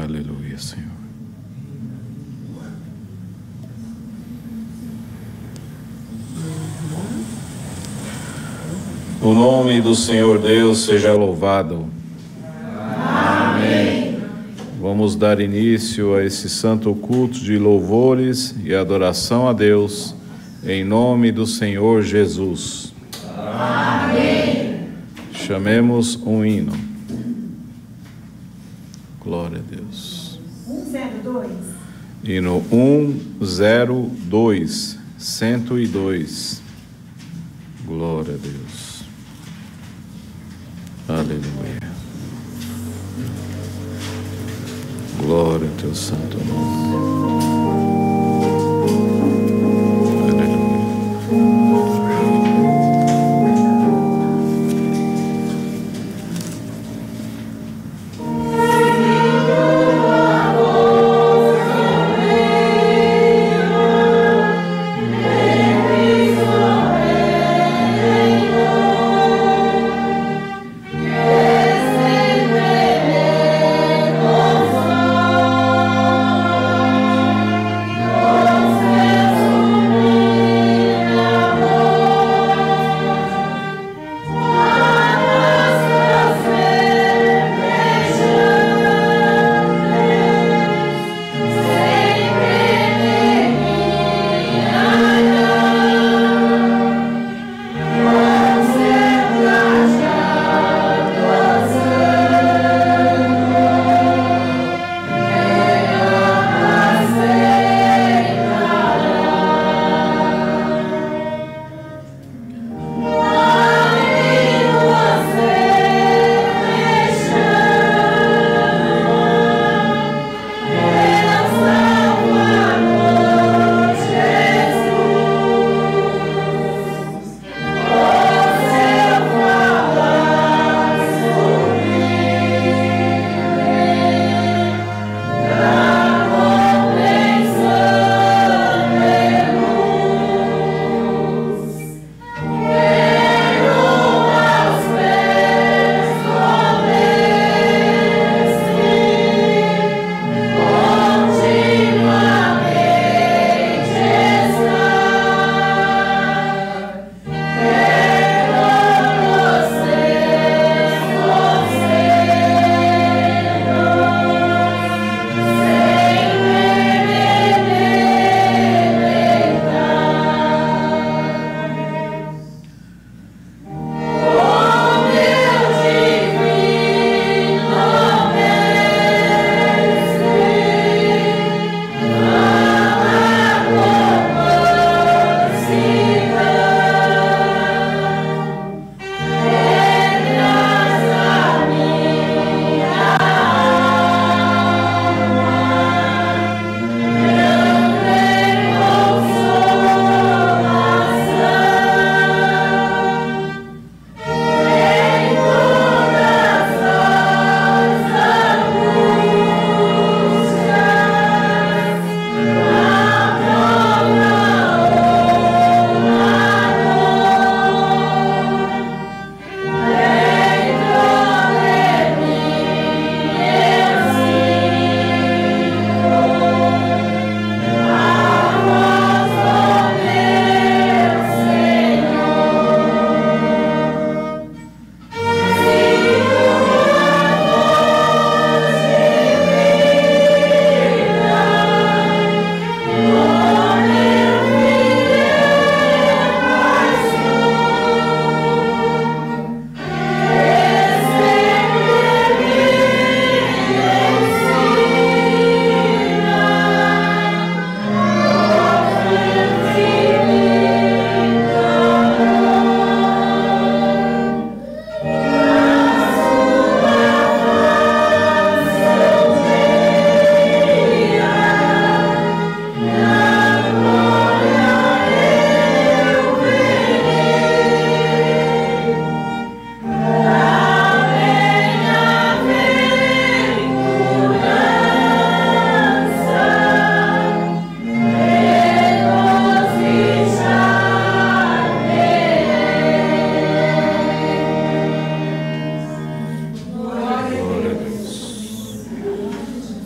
Aleluia, Senhor. O nome do Senhor Deus seja louvado. Amém. Vamos dar início a esse santo culto de louvores e adoração a Deus, em nome do Senhor Jesus. Amém. Chamemos um hino. Glória a Deus. 102. Hino 102, 102. Glória a Deus. Aleluia. Glória ao teu santo nome.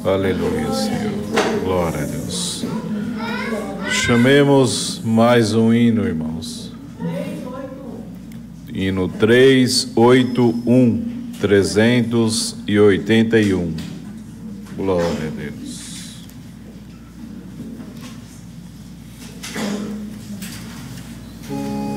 Aleluia, Senhor. Glória a Deus. Chamemos mais um hino, irmãos. Hino 381, 381. Glória a Deus. Oh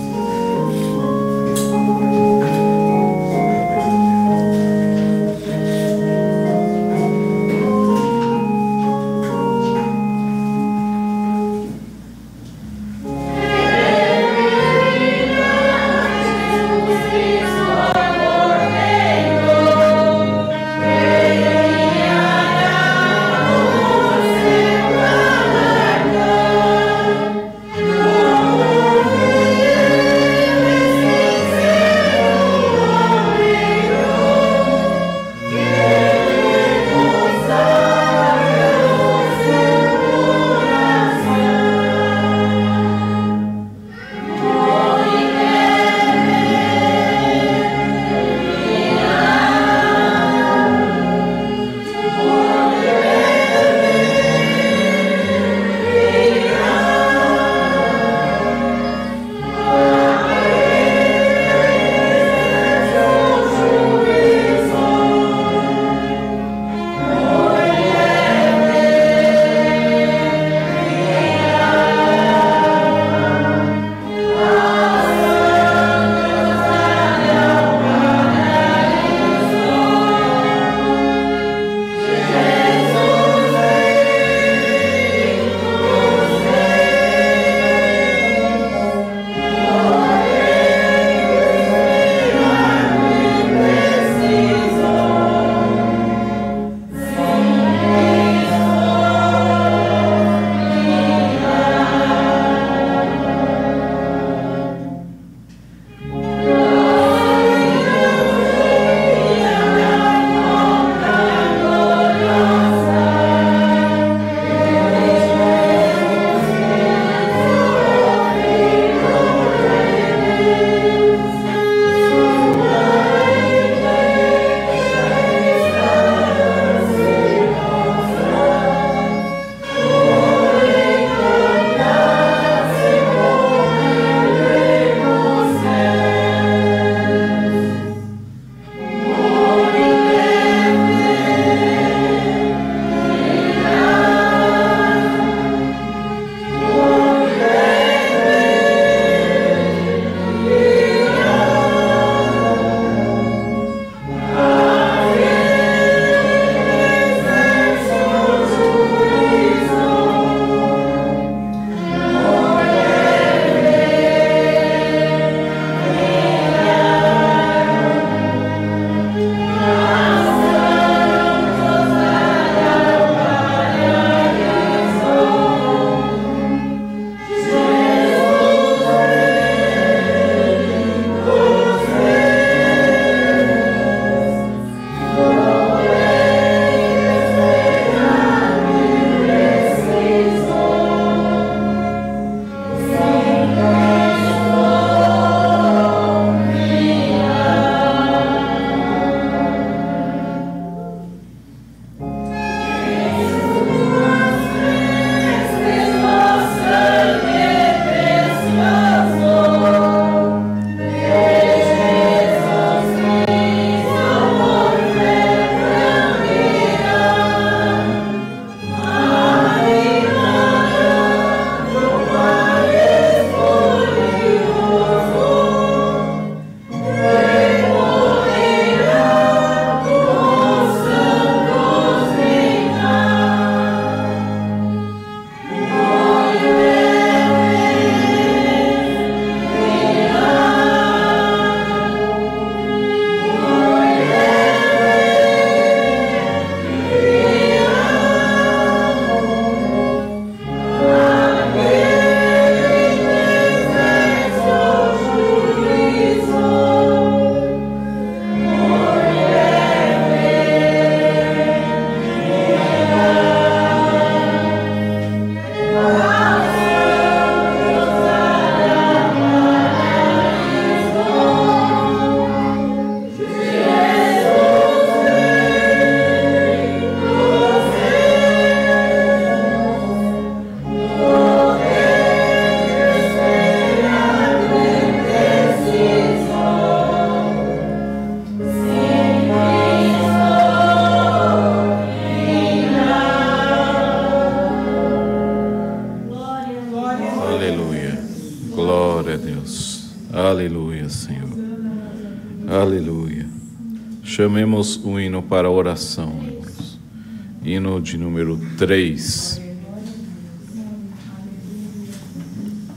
Aleluia. Chamemos o hino para a oração, irmãos. Hino de número 3.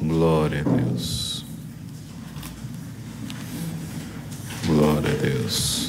Glória a Deus. Glória a Deus.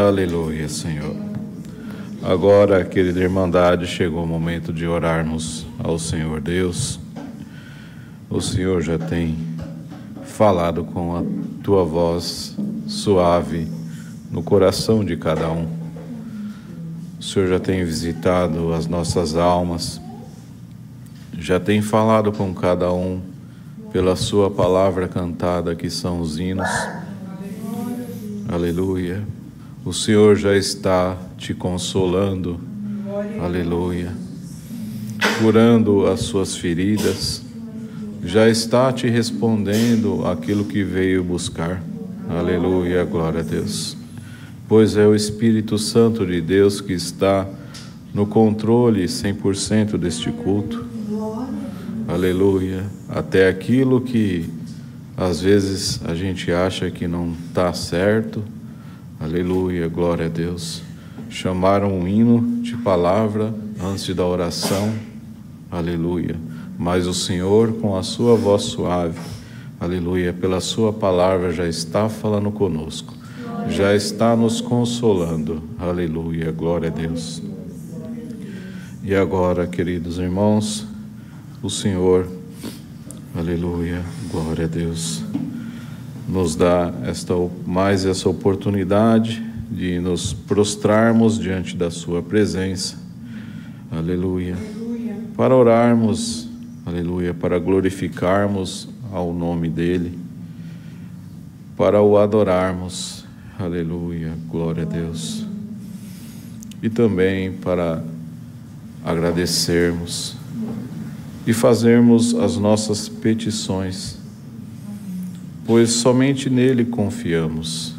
Aleluia, Senhor. Agora, querida Irmandade, chegou o momento de orarmos ao Senhor Deus. O Senhor já tem falado com a tua voz suave no coração de cada um. O Senhor já tem visitado as nossas almas, já tem falado com cada um pela sua palavra cantada, que são os hinos. Aleluia. O Senhor já está te consolando. Aleluia. Curando as suas feridas. Já está te respondendo aquilo que veio buscar. Aleluia, glória a Deus. Pois é o Espírito Santo de Deus que está no controle 100% deste culto. Aleluia. Até aquilo que às vezes a gente acha que não está certo. Aleluia, glória a Deus. Chamaram um hino de palavra antes da oração. Aleluia. mas o Senhor, com a sua voz suave, aleluia, pela sua palavra já está falando conosco, já está nos consolando, aleluia, glória a Deus. E agora, queridos irmãos, o Senhor, aleluia, glória a Deus, nos dá mais essa oportunidade de nos prostrarmos diante da sua presença, aleluia, para orarmos, aleluia, para glorificarmos ao nome dele, para o adorarmos, aleluia, glória a Deus, e também para agradecermos e fazermos as nossas petições, pois somente nele confiamos,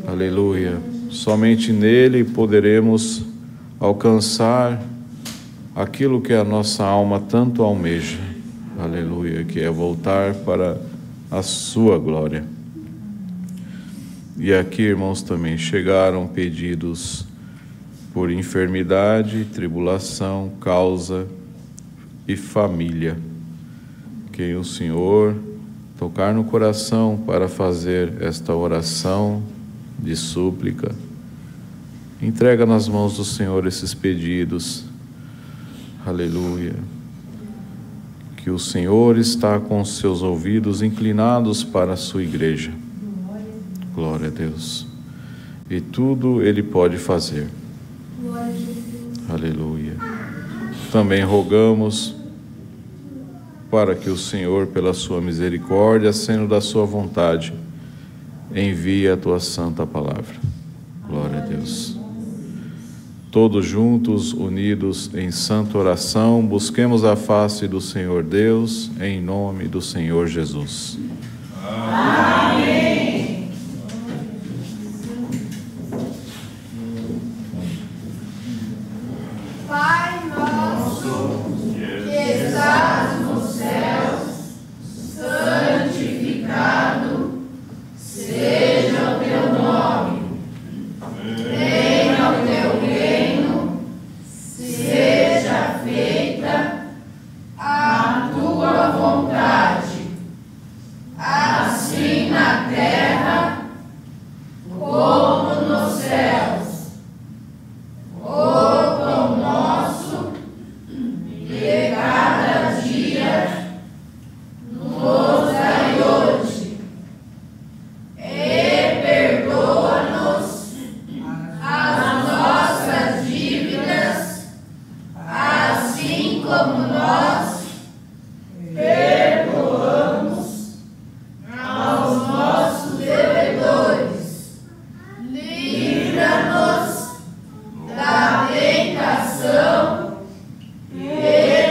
aleluia, somente nele poderemos alcançar aquilo que a nossa alma tanto almeja, aleluia, que é voltar para a sua glória. E aqui, irmãos, também chegaram pedidos por enfermidade, tribulação, causa e família. Quem o Senhor tocar no coração para fazer esta oração de súplica, entrega nas mãos do Senhor esses pedidos, aleluia, que o Senhor está com os seus ouvidos inclinados para a sua igreja, glória a Deus, e tudo Ele pode fazer, aleluia. Também rogamos para que o Senhor, pela sua misericórdia, sendo da sua vontade, envie a tua santa palavra, glória a Deus. Todos juntos, unidos em santa oração, busquemos a face do Senhor Deus, em nome do Senhor Jesus. Amém. Pai nosso, que estás nos céus, santificado seja o teu nome. Venha o teu reino, seja feita a tua vontade, assim na terra como nos céus. O pão nosso de cada dia nos dai hoje, e perdoa-nos as nossas dívidas, assim como nós perdoamos aos nossos devedores. Livra-nos da tentação e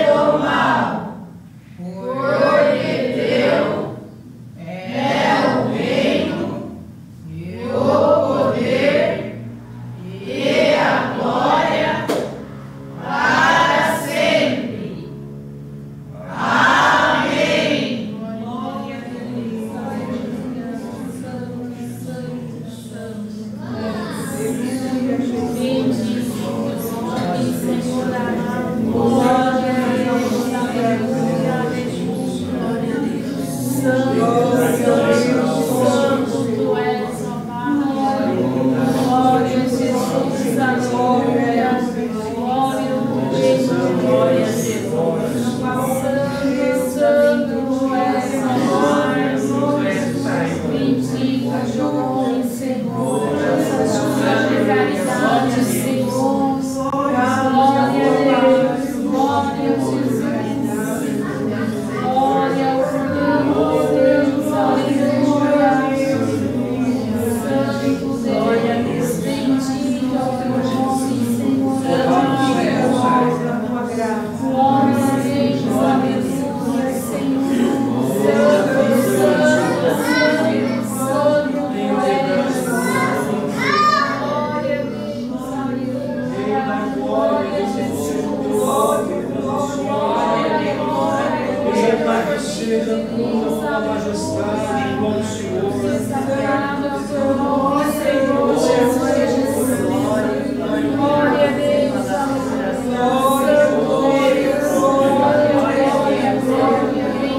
do mal, porque teu é o reino, e o poder, e a glória para sempre. Amém. Glória a Deus.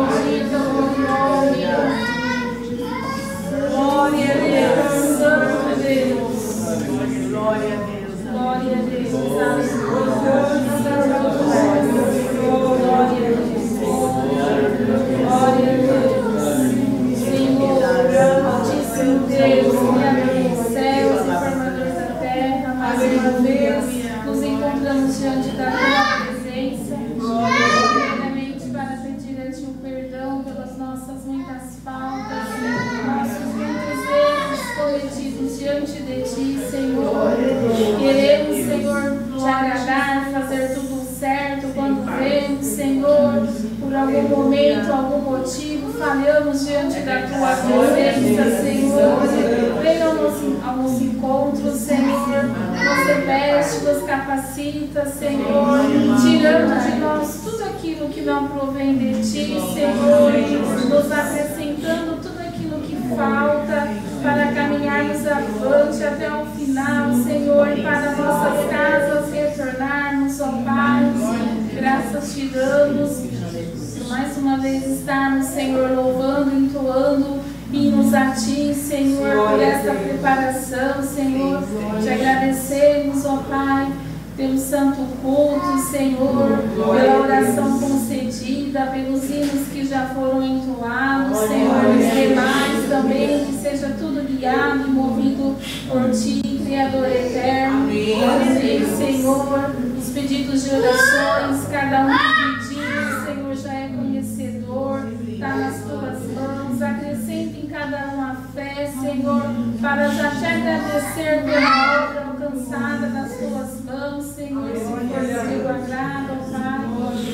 bendito o nome. Glória a Deus, Santo Deus. Glória a Deus. Glória a Deus. Glória a Deus. Glória a Deus. Senhor, Altíssimo Deus, Criador dos céus e formador da terra, mais uma vez nos encontramos diante da tua presença, primeiramente para pedir a ti o perdão pelas nossas muitas faltas, nossos muitos erros cometidos diante de ti, Senhor. Queremos, Senhor, te agradar, fazer tudo certo quando vemos, Senhor, por algum momento, algum motivo, falhamos diante da tua presença, Senhor. Venha ao nosso encontro, Senhor. Nos reveste, nos capacita, Senhor. Tirando de nós tudo aquilo que não provém de ti, Senhor. Nos acrescentando tudo aquilo que falta para caminharmos avante até o final, Senhor. Para nossas casas retornarmos, ó Pai. Graças te damos. Mais uma vez estarmos, Senhor, louvando, entoando hinos a Ti, Senhor, por esta preparação, Senhor. Te agradecemos, ó Pai, pelo santo culto, Senhor, pela oração concedida, pelos hinos que já foram entoados, Senhor, os demais também, que seja tudo guiado e movido por Ti, Criador eterno. Amém, Senhor, os pedidos de orações, cada um pedindo, Senhor, já é conhecedor, está nas Tuas mãos, acrescenta em cada um a fé, Senhor, para já te agradecer pela obra alcançada nas Tuas mãos, Senhor, se for seu agrado, Pai.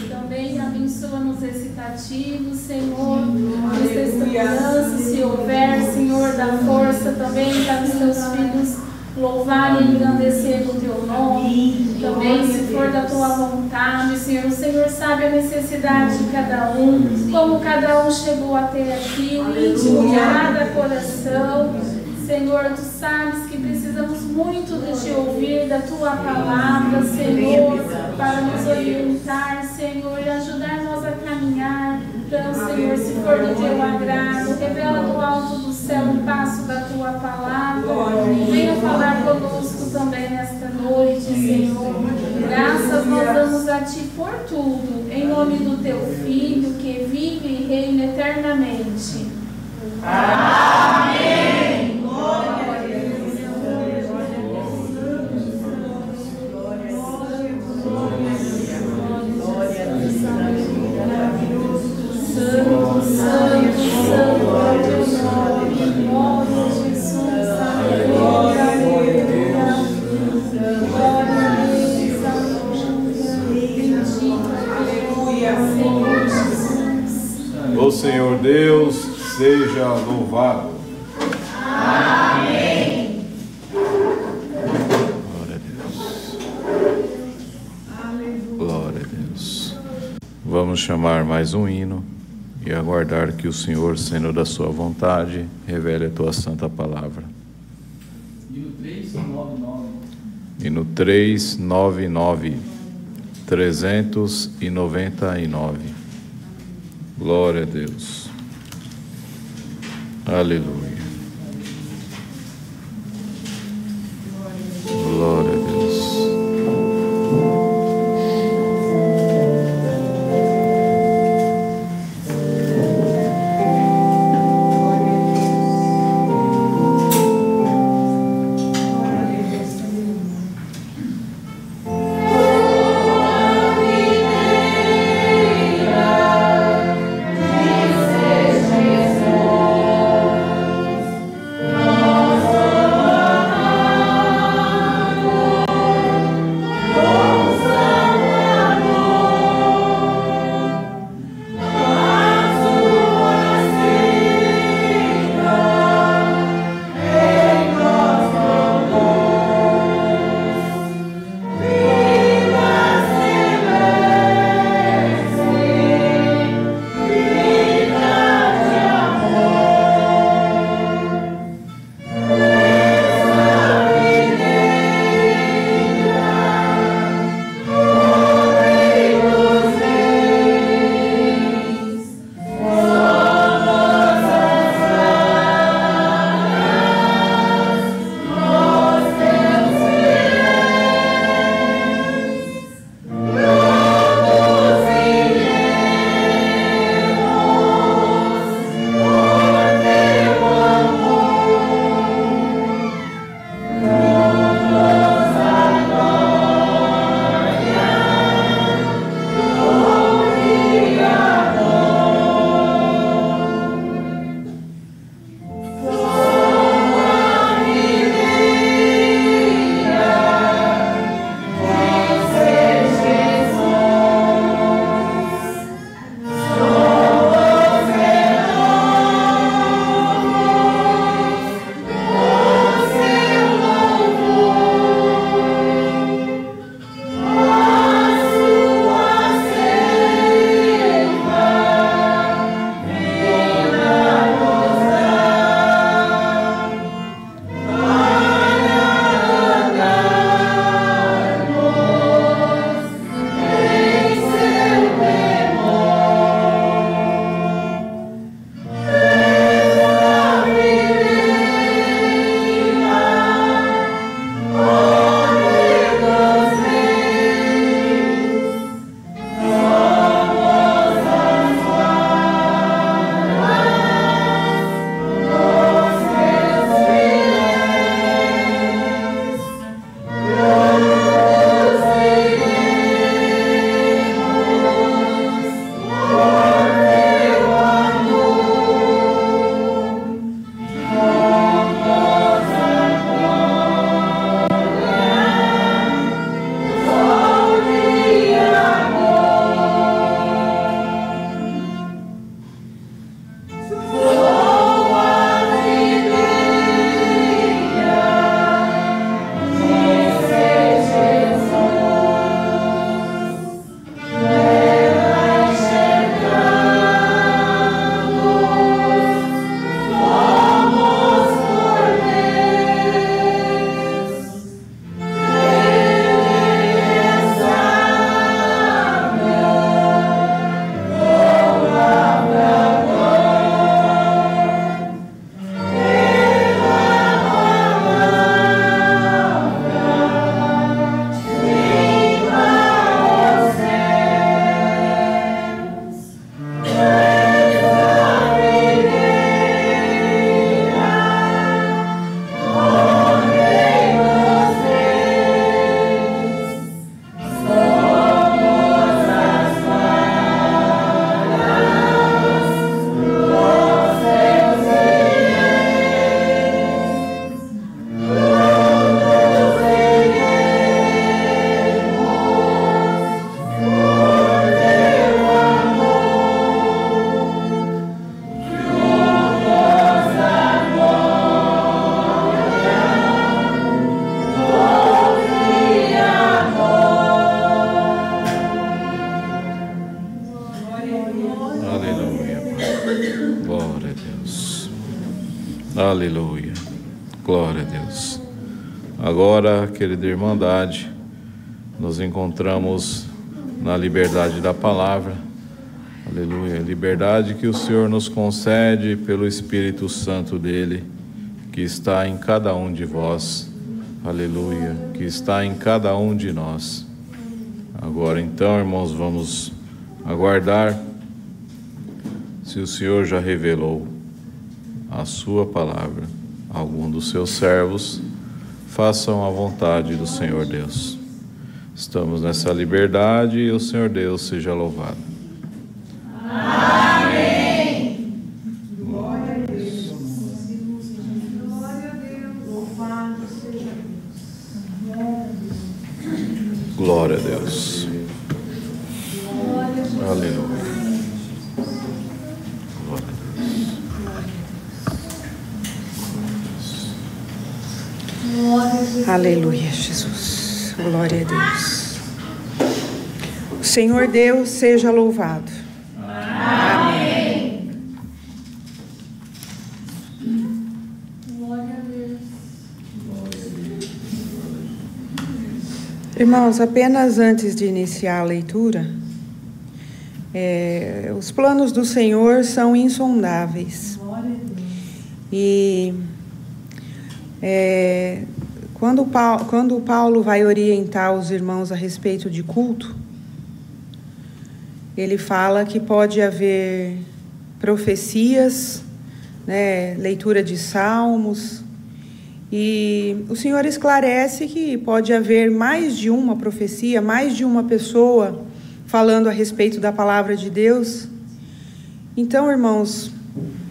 Também abençoa nos recitativos, Senhor, nos testemunhas, se houver, Senhor, dá força também para os Teus filhos louvar e engrandecer o Teu nome. Também, se for da Tua vontade, Senhor, o Senhor sabe a necessidade de cada um, como cada um chegou até aqui, o íntimo de cada coração. Senhor, Tu sabes que precisamos muito de Te ouvir, da Tua palavra, Senhor, para nos orientar, Senhor, e ajudar nós a caminhar. Então, Senhor, se for do Teu agrado, revela do alto do céu um passo da Tua palavra. Venha falar conosco também nesta noite, Senhor. Graças nós damos a Ti por tudo, em nome do Teu Filho, que vive e reina eternamente. Amém. Glória a Deus. Santo, Santo, Santo é o Teu nome, em nome de Jesus, aleluia, aleluia, glória a Deus, aleluia, bendito, Senhor Jesus. O Senhor Deus seja louvado. Amém. Glória a Deus. Glória a Deus. Vamos chamar mais um hino e aguardar que o Senhor, sendo da sua vontade, revele a tua santa palavra. Hino 399. 399. Glória a Deus. Aleluia. Glória a Deus. Senhor. Aleluia. Glória a Deus. Agora, querida Irmandade, nos encontramos na liberdade da palavra. Aleluia. Liberdade que o Senhor nos concede pelo Espírito Santo dele, que está em cada um de vós. Aleluia. Que está em cada um de nós. Agora, então, irmãos, vamos aguardar se o Senhor já revelou a sua palavra a algum dos seus servos. Façam a vontade do Senhor Deus. Estamos nessa liberdade e o Senhor Deus seja louvado. Amém. Glória a Deus. Glória a Deus. Louvado seja Deus. Glória a Deus. Aleluia. Glória a Deus. Aleluia, Jesus. Glória a Deus. O Senhor Deus seja louvado. Amém. Glória a Deus. Irmãos, apenas antes de iniciar a leitura, os planos do Senhor são insondáveis. E quando Paulo vai orientar os irmãos a respeito de culto, ele fala que pode haver profecias, né, leitura de salmos, e o Senhor esclarece que pode haver mais de uma profecia, mais de uma pessoa falando a respeito da palavra de Deus. Então, irmãos,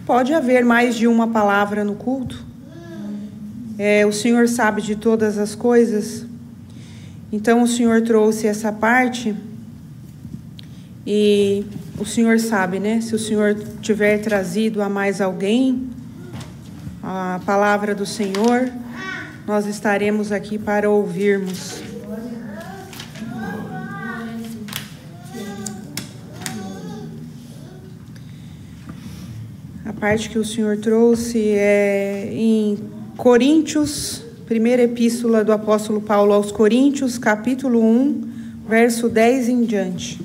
pode haver mais de uma palavra no culto. O Senhor sabe de todas as coisas. Então, o Senhor trouxe essa parte e o Senhor sabe, né? Se o Senhor tiver trazido a mais alguém a palavra do Senhor, nós estaremos aqui para ouvirmos. A parte que o Senhor trouxe é em Coríntios, primeira epístola do apóstolo Paulo aos Coríntios, capítulo 1, verso 10 em diante.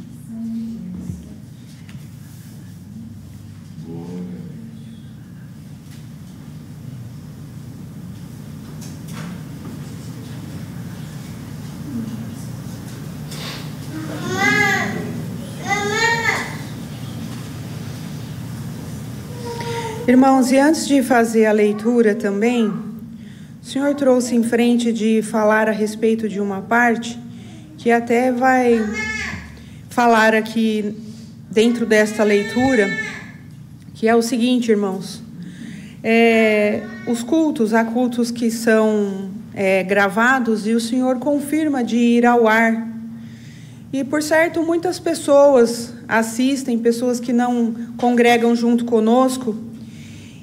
Irmãos, e antes de fazer a leitura também, o Senhor trouxe em frente de falar a respeito de uma parte que até vai falar aqui dentro desta leitura, que é o seguinte, irmãos. Os cultos, há cultos que são gravados e o Senhor confirma de ir ao ar. E, por certo, muitas pessoas assistem, pessoas que não congregam junto conosco,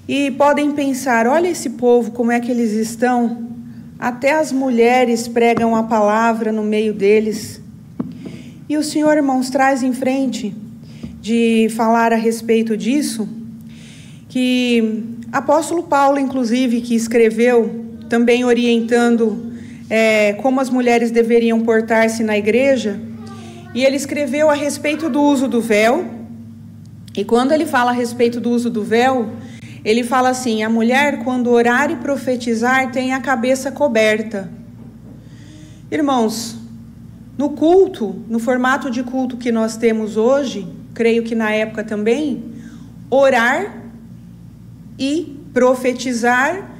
e podem pensar, olha esse povo, como é que eles estão? Até as mulheres pregam a palavra no meio deles. E o Senhor, irmãos, traz em frente de falar a respeito disso, que apóstolo Paulo, inclusive, que escreveu, também orientando como as mulheres deveriam portar-se na igreja, e ele escreveu a respeito do uso do véu, e quando ele fala a respeito do uso do véu, ele fala assim, a mulher, quando orar e profetizar, tem a cabeça coberta. Irmãos, no culto, no formato de culto que nós temos hoje, creio que na época também, orar e profetizar,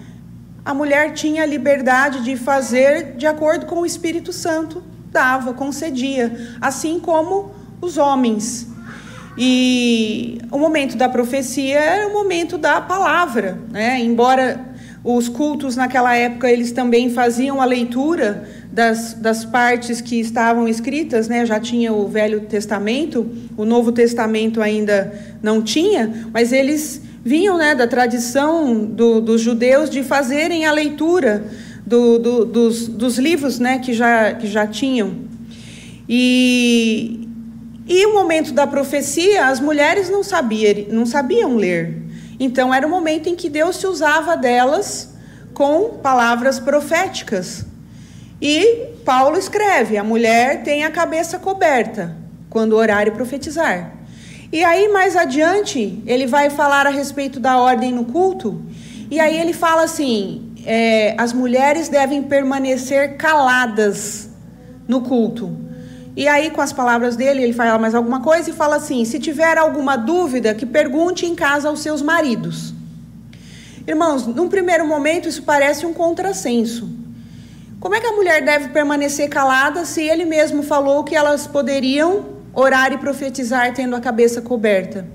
a mulher tinha a liberdade de fazer de acordo com o Espírito Santo dava, concedia, assim como os homens. E o momento da profecia era o momento da palavra, né? Embora os cultos naquela época eles também faziam a leitura das partes que estavam escritas, né? Já tinha o Velho Testamento, o Novo Testamento ainda não tinha, mas eles vinham, né, da tradição dos judeus de fazerem a leitura dos livros, né, que já tinham. E o momento da profecia, as mulheres não sabiam ler. Então era o momento em que Deus se usava delas com palavras proféticas. E Paulo escreve: a mulher tem a cabeça coberta quando orar e profetizar. E aí mais adiante ele vai falar a respeito da ordem no culto. E aí ele fala assim: as mulheres devem permanecer caladas no culto. E aí, com as palavras dele, ele fala mais alguma coisa e fala assim: se tiver alguma dúvida, que pergunte em casa aos seus maridos. Irmãos, num primeiro momento isso parece um contrassenso. Como é que a mulher deve permanecer calada se ele mesmo falou que elas poderiam orar e profetizar tendo a cabeça coberta?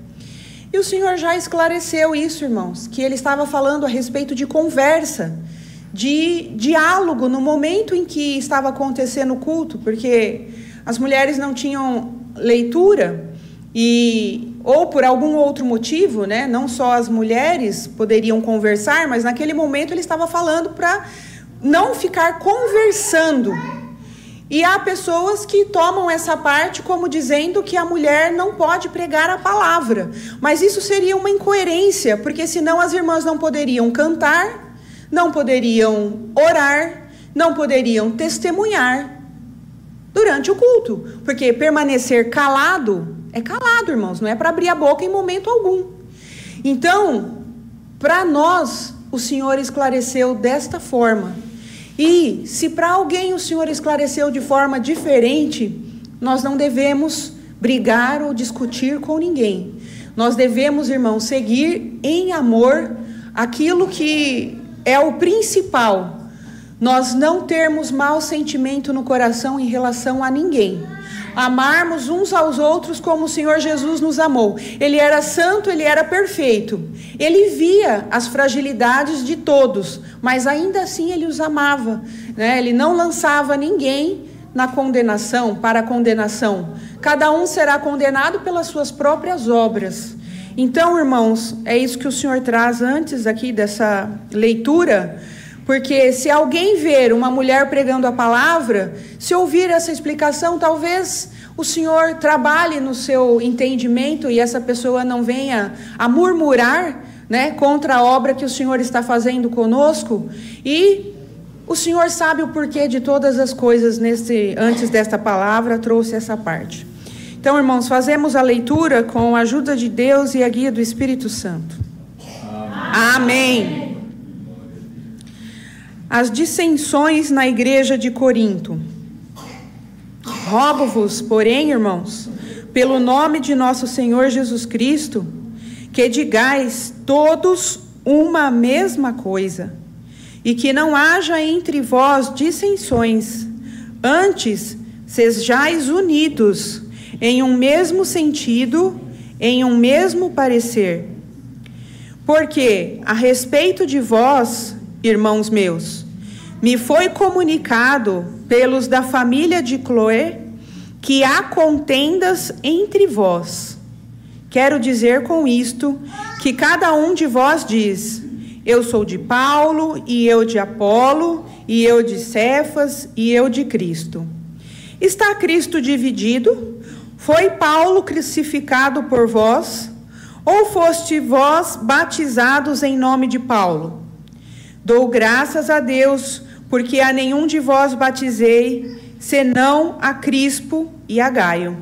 E o Senhor já esclareceu isso, irmãos, que ele estava falando a respeito de conversa, de diálogo no momento em que estava acontecendo o culto, porque as mulheres não tinham leitura ou por algum outro motivo, né? Não só as mulheres poderiam conversar, mas naquele momento ele estava falando para não ficar conversando. E há pessoas que tomam essa parte como dizendo que a mulher não pode pregar a palavra. Mas isso seria uma incoerência, porque senão as irmãs não poderiam cantar, não poderiam orar, não poderiam testemunhar durante o culto. Porque permanecer calado é calado, irmãos, não é para abrir a boca em momento algum. Então, para nós, o Senhor esclareceu desta forma. E se para alguém o Senhor esclareceu de forma diferente, nós não devemos brigar ou discutir com ninguém. Nós devemos, irmãos, seguir em amor aquilo que é o principal. Nós não termos mau sentimento no coração em relação a ninguém. Amarmos uns aos outros como o Senhor Jesus nos amou. Ele era santo, ele era perfeito. Ele via as fragilidades de todos, mas ainda assim ele os amava, né? Ele não lançava ninguém na condenação, para a condenação. Cada um será condenado pelas suas próprias obras. Então, irmãos, é isso que o Senhor traz antes aqui dessa leitura. Porque se alguém ver uma mulher pregando a palavra, se ouvir essa explicação, talvez o Senhor trabalhe no seu entendimento e essa pessoa não venha a murmurar, né, contra a obra que o Senhor está fazendo conosco. E o Senhor sabe o porquê de todas as coisas antes desta palavra, trouxe essa parte. Então, irmãos, fazemos a leitura com a ajuda de Deus e a guia do Espírito Santo. Amém. As dissensões na igreja de Corinto. Rogo-vos, porém, irmãos, pelo nome de nosso Senhor Jesus Cristo, que digais todos uma mesma coisa, e que não haja entre vós dissensões, antes sejais unidos em um mesmo sentido, em um mesmo parecer. Porque, a respeito de vós, irmãos meus, me foi comunicado pelos da família de Cloé que há contendas entre vós. Quero dizer com isto que cada um de vós diz: eu sou de Paulo, e eu de Apolo, e eu de Cefas, e eu de Cristo. Está Cristo dividido? Foi Paulo crucificado por vós? Ou foste vós batizados em nome de Paulo? Dou graças a Deus, porque a nenhum de vós batizei, senão a Crispo e a Gaio,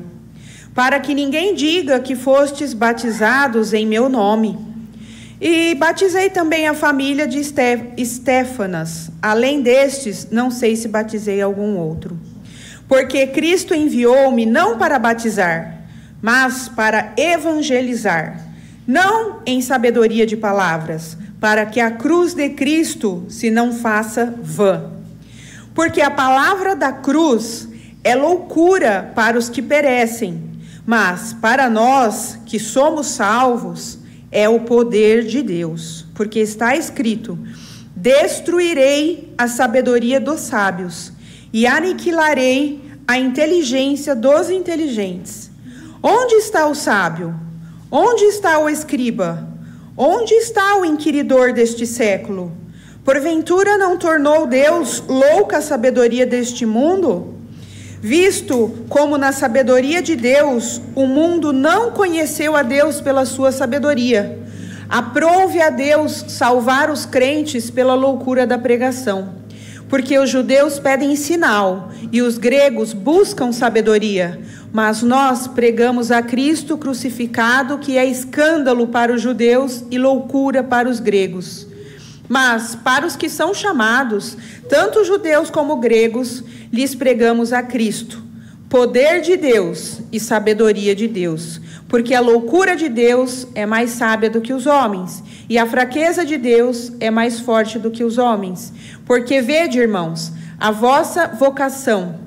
para que ninguém diga que fostes batizados em meu nome. E batizei também a família de Estéfanas. Além destes, não sei se batizei algum outro. Porque Cristo enviou-me não para batizar, mas para evangelizar, não em sabedoria de palavras, para que a cruz de Cristo se não faça vã. Porque a palavra da cruz é loucura para os que perecem, mas para nós que somos salvos é o poder de Deus. Porque está escrito: destruirei a sabedoria dos sábios e aniquilarei a inteligência dos inteligentes. Onde está o sábio? Onde está o escriba? Onde está o inquiridor deste século? Porventura não tornou Deus louca a sabedoria deste mundo? Visto como na sabedoria de Deus, o mundo não conheceu a Deus pela sua sabedoria. Aprouve a Deus salvar os crentes pela loucura da pregação, porque os judeus pedem sinal e os gregos buscam sabedoria, mas nós pregamos a Cristo crucificado, que é escândalo para os judeus e loucura para os gregos. Mas para os que são chamados, tanto judeus como gregos, lhes pregamos a Cristo, poder de Deus e sabedoria de Deus, porque a loucura de Deus é mais sábia do que os homens, e a fraqueza de Deus é mais forte do que os homens. Porque vede, irmãos, a vossa vocação,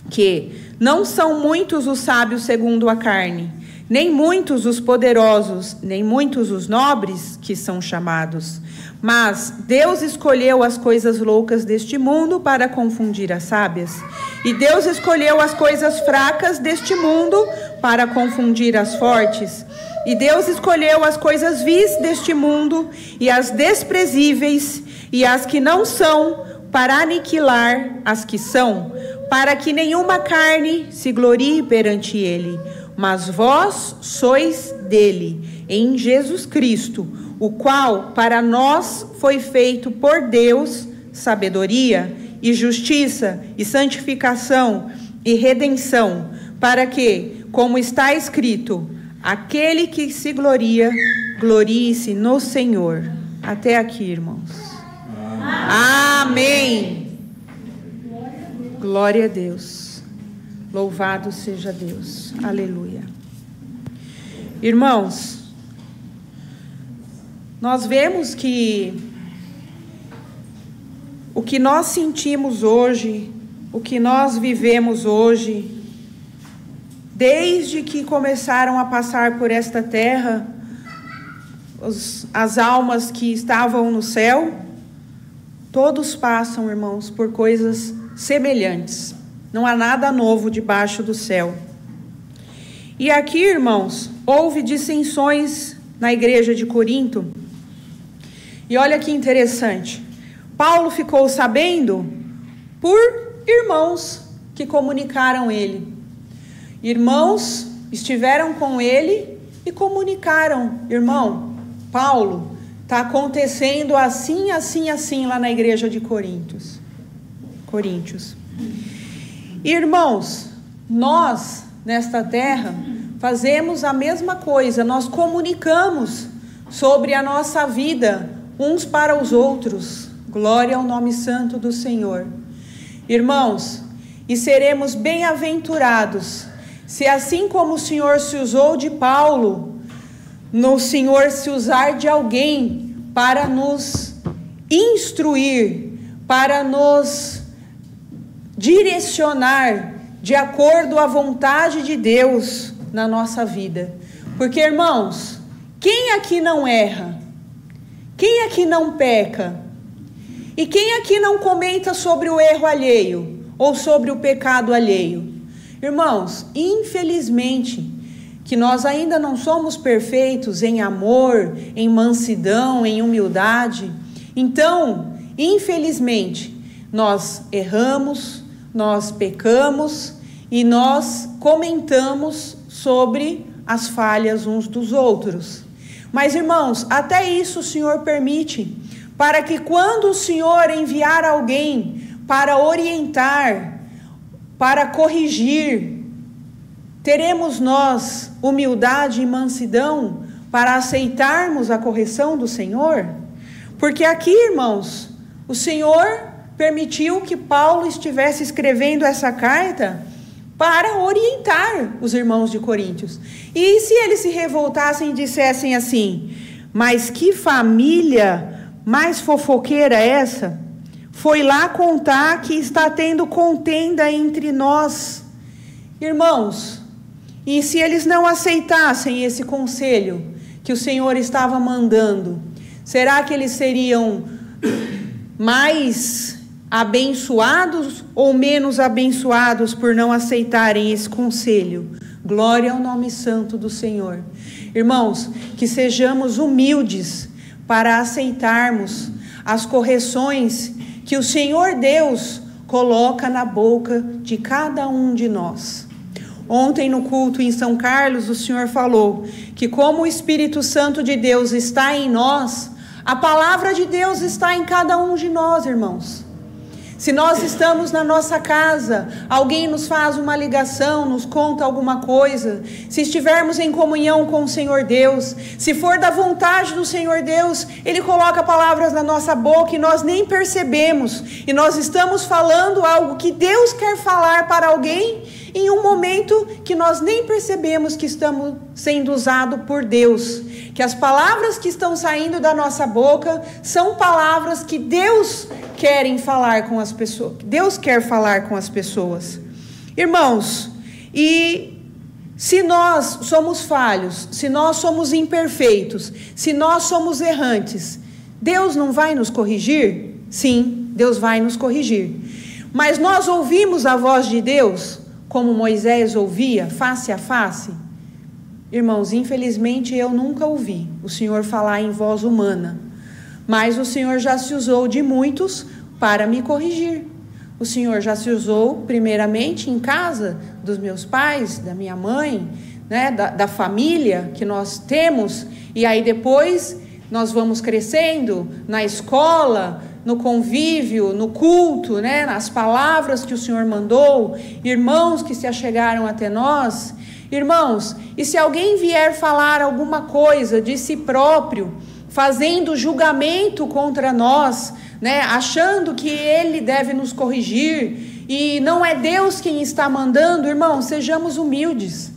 que não são muitos os sábios segundo a carne, nem muitos os poderosos, nem muitos os nobres que são chamados. Mas Deus escolheu as coisas loucas deste mundo para confundir as sábias. E Deus escolheu as coisas fracas deste mundo para confundir as fortes. E Deus escolheu as coisas vis deste mundo e as desprezíveis e as que não são, para aniquilar as que são, para que nenhuma carne se glorie perante ele. Mas vós sois dele, em Jesus Cristo, o qual para nós foi feito por Deus sabedoria e justiça e santificação e redenção, para que, como está escrito, aquele que se gloria, glorie-se no Senhor. Até aqui, irmãos. Amém. Glória a Deus. Louvado seja Deus. Aleluia. Irmãos, nós vemos que o que nós sentimos hoje, o que nós vivemos hoje, desde que começaram a passar por esta terra, as almas que estavam no céu, todos passam, irmãos, por coisas semelhantes. Não há nada novo debaixo do céu. E aqui, irmãos, houve dissensões na igreja de Corinto. E olha que interessante. Paulo ficou sabendo por irmãos que comunicaram ele. Irmãos estiveram com ele e comunicaram: irmão, Paulo, está acontecendo assim, assim, assim lá na igreja de Coríntios. Irmãos, nós, nesta terra, fazemos a mesma coisa. Nós comunicamos sobre a nossa vida uns para os outros. Glória ao nome santo do Senhor. Irmãos, e seremos bem-aventurados se, assim como o Senhor se usou de Paulo, no Senhor se usar de alguém para nos instruir, para nos direcionar de acordo à vontade de Deus na nossa vida. Porque, irmãos, quem aqui não erra? Quem aqui não peca? E quem aqui não comenta sobre o erro alheio ou sobre o pecado alheio? Irmãos, infelizmente, que nós ainda não somos perfeitos em amor, em mansidão, em humildade. Então, infelizmente, nós erramos, nós pecamos e nós comentamos sobre as falhas uns dos outros. Mas, irmãos, até isso o Senhor permite, para que quando o Senhor enviar alguém para orientar, para corrigir, teremos nós humildade e mansidão para aceitarmos a correção do Senhor? Porque aqui, irmãos, o Senhor permitiu que Paulo estivesse escrevendo essa carta para orientar os irmãos de Coríntios. E se eles se revoltassem e dissessem assim: mas que família mais fofoqueira é essa? Foi lá contar que está tendo contenda entre nós. Irmãos, e se eles não aceitassem esse conselho que o Senhor estava mandando, será que eles seriam mais abençoados ou menos abençoados por não aceitarem esse conselho? Glória ao nome santo do Senhor. Irmãos, que sejamos humildes para aceitarmos as correções que o Senhor Deus coloca na boca de cada um de nós. Ontem no culto em São Carlos, o Senhor falou que como o Espírito Santo de Deus está em nós, a palavra de Deus está em cada um de nós, irmãos. Se nós estamos na nossa casa, alguém nos faz uma ligação, nos conta alguma coisa, se estivermos em comunhão com o Senhor Deus, se for da vontade do Senhor Deus, Ele coloca palavras na nossa boca e nós nem percebemos, e nós estamos falando algo que Deus quer falar para alguém, em um momento que nós nem percebemos que estamos sendo usados por Deus, que as palavras que estão saindo da nossa boca são palavras que Deus quer falar com as pessoas, Deus quer falar com as pessoas. Irmãos, e se nós somos falhos, se nós somos imperfeitos, se nós somos errantes, Deus não vai nos corrigir? Sim, Deus vai nos corrigir. Mas nós ouvimos a voz de Deus como Moisés ouvia, face a face? Irmãos, infelizmente eu nunca ouvi o Senhor falar em voz humana, mas o Senhor já se usou de muitos para me corrigir. O Senhor já se usou primeiramente em casa dos meus pais, da minha mãe, né, da família que nós temos, e aí depois nós vamos crescendo na escola, no convívio, no culto, né, nas palavras que o Senhor mandou, irmãos que se achegaram até nós. Irmãos, e se alguém vier falar alguma coisa de si próprio, fazendo julgamento contra nós, né, achando que ele deve nos corrigir, e não é Deus quem está mandando, irmãos, sejamos humildes,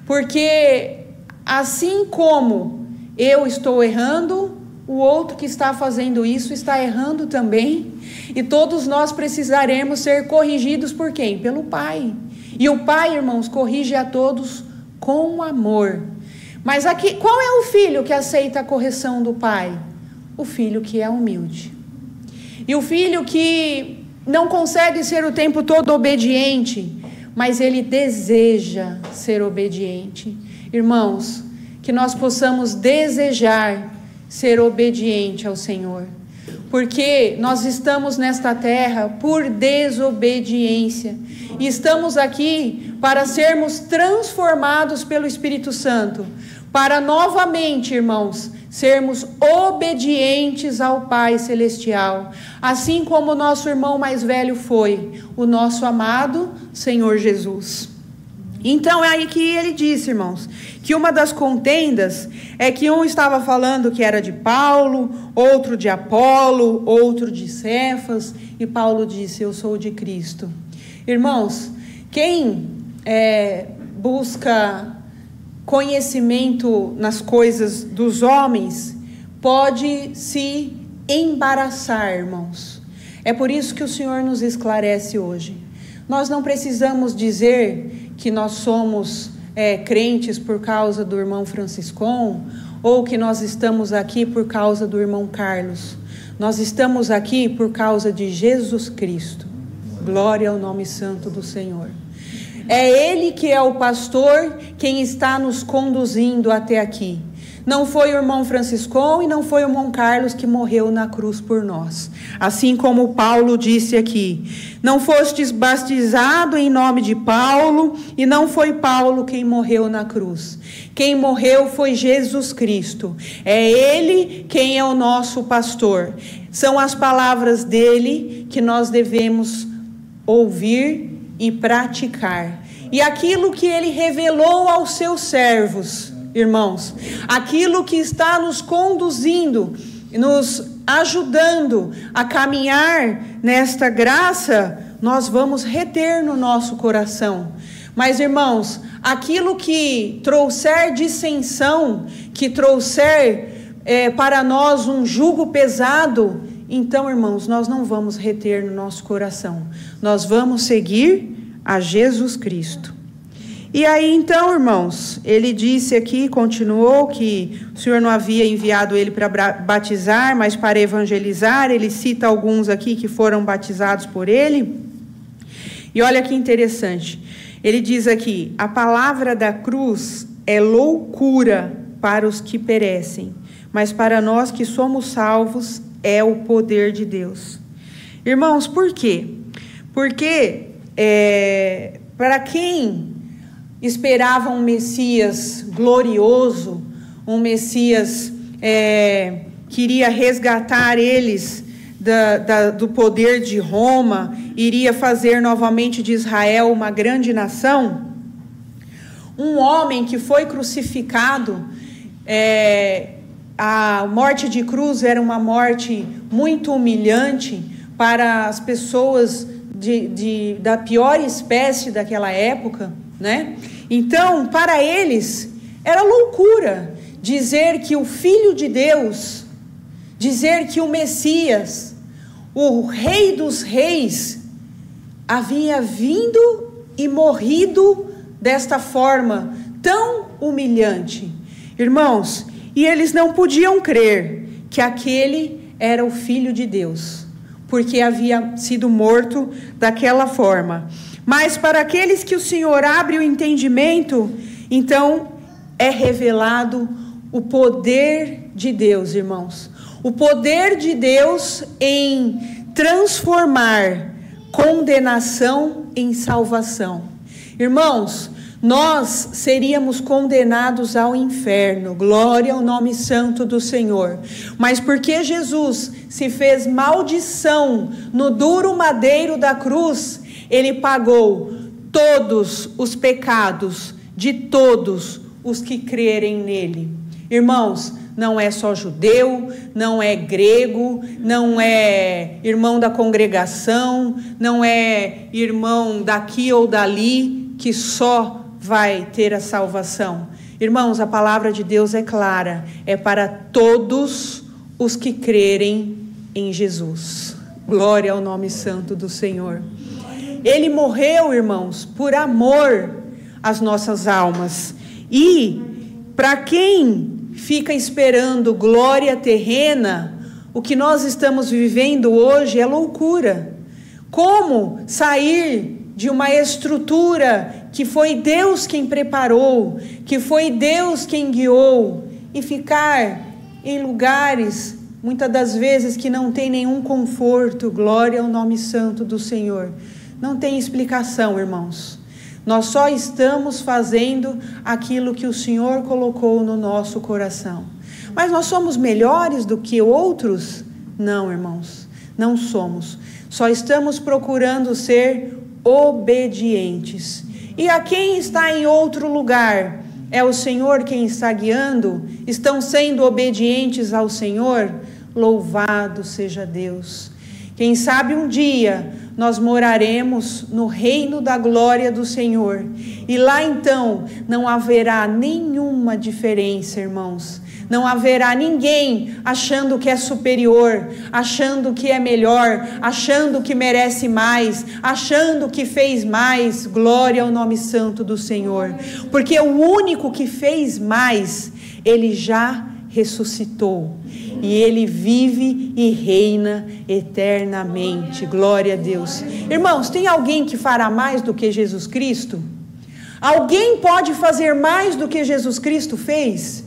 porque assim como eu estou errando, o outro que está fazendo isso está errando também, e todos nós precisaremos ser corrigidos por quem? Pelo Pai. E o Pai, irmãos, corrige a todos com amor. Mas aqui, qual é o filho que aceita a correção do Pai? O filho que é humilde. E o filho que não consegue ser o tempo todo obediente, mas ele deseja ser obediente. Irmãos, que nós possamos desejar ser obediente ao Senhor, porque nós estamos nesta terra por desobediência, e estamos aqui para sermos transformados pelo Espírito Santo, para novamente, irmãos, sermos obedientes ao Pai Celestial, assim como o nosso irmão mais velho foi, o nosso amado Senhor Jesus. Então é aí que ele disse, irmãos, que uma das contendas é que um estava falando que era de Paulo, outro de Apolo, outro de Cefas, e Paulo disse, eu sou de Cristo. Irmãos, quem busca conhecimento nas coisas dos homens pode se embaraçar, irmãos. É por isso que o Senhor nos esclarece hoje. Nós não precisamos dizer que nós somos crentes por causa do irmão Franciscon, ou que nós estamos aqui por causa do irmão Carlos. Nós estamos aqui por causa de Jesus Cristo. Glória ao nome santo do Senhor. É Ele que é o pastor, quem está nos conduzindo até aqui. Não foi o irmão Franciscon e não foi o irmão Carlos que morreu na cruz por nós. Assim como Paulo disse aqui, não fostes batizado em nome de Paulo, e não foi Paulo quem morreu na cruz. Quem morreu foi Jesus Cristo. É Ele quem é o nosso pastor. São as palavras dele que nós devemos ouvir e praticar. E aquilo que ele revelou aos seus servos, irmãos, aquilo que está nos conduzindo, nos ajudando a caminhar nesta graça, nós vamos reter no nosso coração. Mas, irmãos, aquilo que trouxer dissensão, que trouxer para nós um jugo pesado, então, irmãos, nós não vamos reter no nosso coração. Nós vamos seguir a Jesus Cristo. E aí, então, irmãos, ele disse aqui, continuou, que o Senhor não havia enviado ele para batizar, mas para evangelizar. Ele cita alguns aqui que foram batizados por ele. E olha que interessante. Ele diz aqui, a palavra da cruz é loucura para os que perecem, mas para nós que somos salvos é o poder de Deus. Irmãos, por quê? Porque para quem esperavam um Messias glorioso, um Messias que iria resgatar eles do poder de Roma, iria fazer novamente de Israel uma grande nação. Um homem que foi crucificado, a morte de cruz era uma morte muito humilhante para as pessoas da pior espécie daquela época, né? Então, para eles, era loucura dizer que o Filho de Deus, dizer que o Messias, o Rei dos Reis, havia vindo e morrido desta forma tão humilhante. Irmãos, e eles não podiam crer que aquele era o Filho de Deus, porque havia sido morto daquela forma. Mas para aqueles que o Senhor abre o entendimento, então é revelado o poder de Deus, irmãos. O poder de Deus em transformar condenação em salvação. Irmãos, nós seríamos condenados ao inferno, glória ao nome santo do Senhor, mas porque Jesus se fez maldição no duro madeiro da cruz, ele pagou todos os pecados de todos os que crerem nele. Irmãos, não é só judeu, não é grego, não é irmão da congregação, não é irmão daqui ou dali que só vai ter a salvação. Irmãos, a palavra de Deus é clara, é para todos os que crerem em Jesus. Glória ao nome santo do Senhor. Ele morreu, irmãos, por amor às nossas almas. E para quem fica esperando glória terrena, o que nós estamos vivendo hoje é loucura. Como sair de uma estrutura que foi Deus quem preparou, que foi Deus quem guiou, e ficar em lugares, muitas das vezes, que não tem nenhum conforto? Glória ao nome santo do Senhor. Não tem explicação, irmãos. Nós só estamos fazendo aquilo que o Senhor colocou no nosso coração. Mas nós somos melhores do que outros? Não, irmãos, não somos. Só estamos procurando ser obedientes. E a quem está em outro lugar? É o Senhor quem está guiando? Estão sendo obedientes ao Senhor? Louvado seja Deus. Quem sabe um dia nós moraremos no reino da glória do Senhor. E lá então não haverá nenhuma diferença, irmãos. Não haverá ninguém achando que é superior, achando que é melhor, achando que merece mais, achando que fez mais. Glória ao nome santo do Senhor. Porque o único que fez mais, ele já ressuscitou. E ele vive e reina eternamente. Glória a Deus. Irmãos, tem alguém que fará mais do que Jesus Cristo? Alguém pode fazer mais do que Jesus Cristo fez?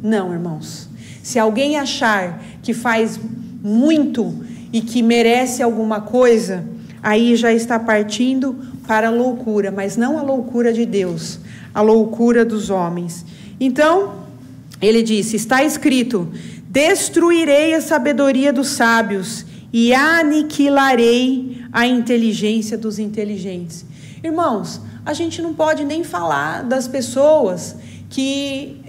Não, irmãos. Se alguém achar que faz muito e que merece alguma coisa, aí já está partindo para a loucura, mas não a loucura de Deus, a loucura dos homens. Então, ele disse, está escrito: destruirei a sabedoria dos sábios e aniquilarei a inteligência dos inteligentes. Irmãos, a gente não pode nem falar das pessoas que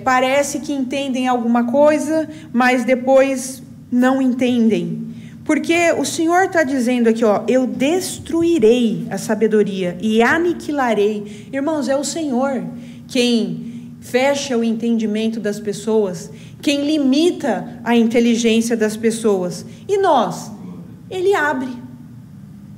parece que entendem alguma coisa, mas depois não entendem. Porque o Senhor está dizendo aqui, eu destruirei a sabedoria e aniquilarei. Irmãos, é o Senhor quem fecha o entendimento das pessoas, quem limita a inteligência das pessoas. E nós? Ele abre.